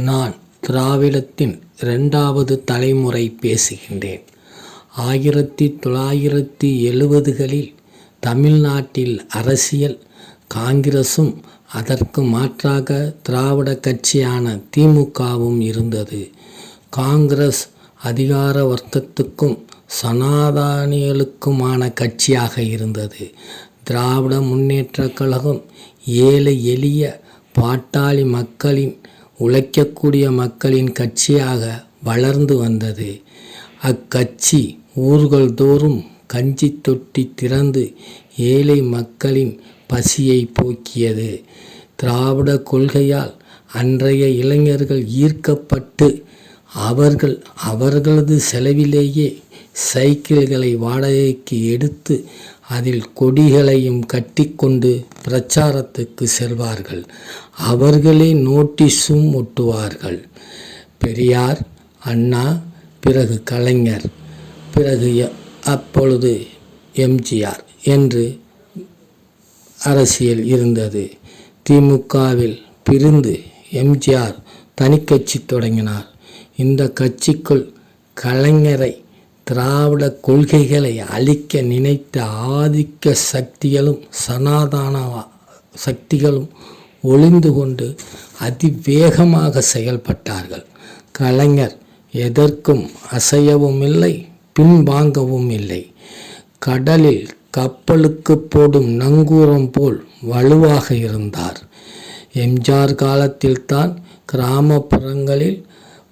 நான் திராவிடத்தின் 2வது தலைமுறை பேசுகின்றேன். 1970களில் தமிழ்நாட்டில் அரசியல் காங்கிரசும் அதற்கு மாற்றாக திராவிட கட்சியான திமுகவும் இருந்தது. காங்கிரஸ் அதிகார வர்க்கத்துக்கும் சனாதனிகளுக்குமான கட்சியாக இருந்தது. திராவிட முன்னேற்றக் கழகம் ஏழை எளிய பாட்டாளி மக்களின் உழைக்கக்கூடிய மக்களின் கட்சியாக வளர்ந்து வந்தது. அக்கட்சி ஊர்கள் தோறும் கஞ்சி தொட்டி திறந்து ஏழை மக்களின் பசியை போக்கியது. திராவிட கொள்கையால் அன்றைய இளைஞர்கள் ஈர்க்கப்பட்டு அவர்களது செலவிலேயே சைக்கிள்களை வாடகைக்கு எடுத்து அதில் கொடிகளையும் கட்டிக்கொண்டு பிரச்சாரத்துக்கு செல்வார்கள். அவர்களே நோட்டீஸும் ஒட்டுவார்கள். பெரியார், அண்ணா, பிறகு கலைஞர், பிறகு அப்பொழுது எம்ஜிஆர் என்று அரசியல் இருந்தது. திமுகவில் பிரிந்து எம்ஜிஆர் தனிக்கட்சி தொடங்கினார். இந்த கட்சிக்குள் கலைஞரை திராவிட கொள்கைகளை அழிக்க நினைத்த ஆதிக்க சக்திகளும் சனாதன சக்திகளும் ஒளிந்து கொண்டு அதிவேகமாக செயல்பட்டார்கள். கலைஞர் எதற்கும் அசையவும் இல்லை, பின்வாங்கவும் இல்லை. கடலில் கப்பலுக்கு போடும் நங்கூரம் போல் வலுவாக இருந்தார். எம்ஜிஆர் காலத்தில்தான் கிராமப்புறங்களில்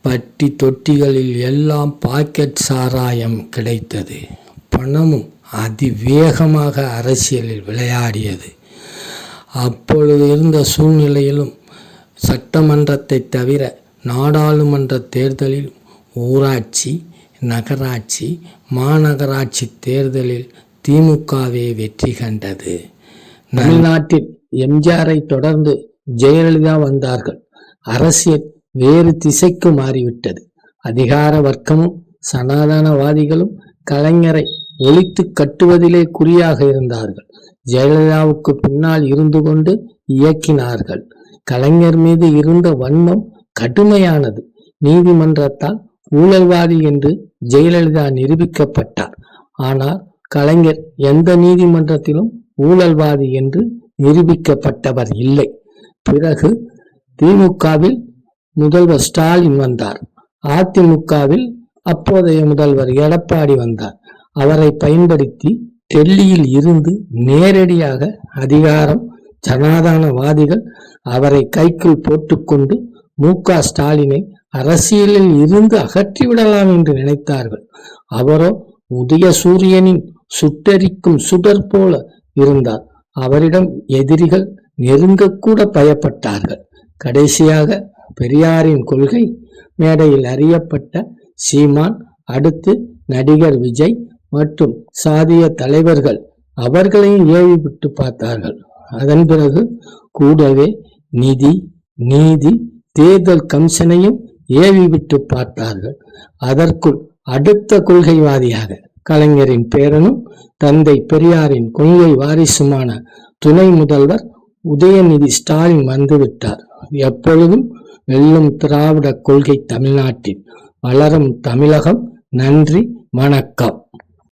பட்டி தொட்டிகளில் எல்லாம் பாக்கெட் சாராயம் கிடைத்தது. பணமும் அதிவேகமாக அரசியலில் விளையாடியது. அப்பொழுது இருந்த சூழ்நிலையிலும் சட்டமன்றத்தை தவிர நாடாளுமன்ற தேர்தலில் ஊராட்சி, நகராட்சி, மாநகராட்சி தேர்தலில் திமுகவே வெற்றி கண்டது. தமிழ்நாட்டில் எம்ஜிஆரை தொடர்ந்து ஜெயலலிதா வந்தார்கள். அரசியல் வேறு திசைக்கு மாறிவிட்டது. அதிகார வர்க்கமும் சனாதனவாதிகளும் கலைஞரை ஒழித்து கட்டுவதிலே குறியாக இருந்தார்கள். ஜெயலலிதாவுக்கு பின்னால் இருந்து கொண்டு இயக்கினார்கள். கலைஞர் மீது இருந்த வன்மம் கடுமையானது. நீதிமன்றத்தால் ஊழல்வாதி என்று ஜெயலலிதா நிரூபிக்கப்பட்டார். ஆனால் கலைஞர் எந்த நீதிமன்றத்திலும் ஊழல்வாதி என்று நிரூபிக்கப்பட்டவர் இல்லை. பிறகு திமுகவில் முதல்வர் ஸ்டாலின் வந்தார். அதிமுகவில் அப்போதைய முதல்வர் எடப்பாடி வந்தார். அவரை பயன்படுத்தி டெல்லியில் இருந்து நேரடியாக அதிகாரம் சனாதனவாதிகள் அவரை கைக்குள் போட்டுக்கொண்டு மு.க. ஸ்டாலினை அரசியலில் இருந்து அகற்றிவிடலாம் என்று நினைத்தார்கள். அவரோ உதய சூரியனின் சுட்டரிக்கும் சுடர் போல இருந்தார். அவரிடம் எதிரிகள் நெருங்கக்கூட பயப்பட்டார்கள். கடைசியாக பெரியாரின் கொள்கை மேடையில் அறியப்பட்ட சீமான், அடுத்து நடிகர் விஜய் மற்றும் சாதிய தலைவர்கள் அவர்களையும் ஏவி விட்டு பார்த்தார்கள். அதன் பிறகு கூடவே நிதி, நீதி, தேர்தல் கமிஷனையும் ஏவி விட்டு பார்த்தார்கள். அதற்குள் அடுத்த கொள்கைவாதியாக கலைஞரின் பேரனும் தந்தை பெரியாரின் கொள்கை வாரிசுமான துணை முதல்வர் உதயநிதி ஸ்டாலின் வந்துவிட்டார். எப்பொழுதும் வெல்லும் திராவிட கொள்கை தமிழ்நாட்டில் வளரும் தமிழகம். நன்றி, வணக்கம்.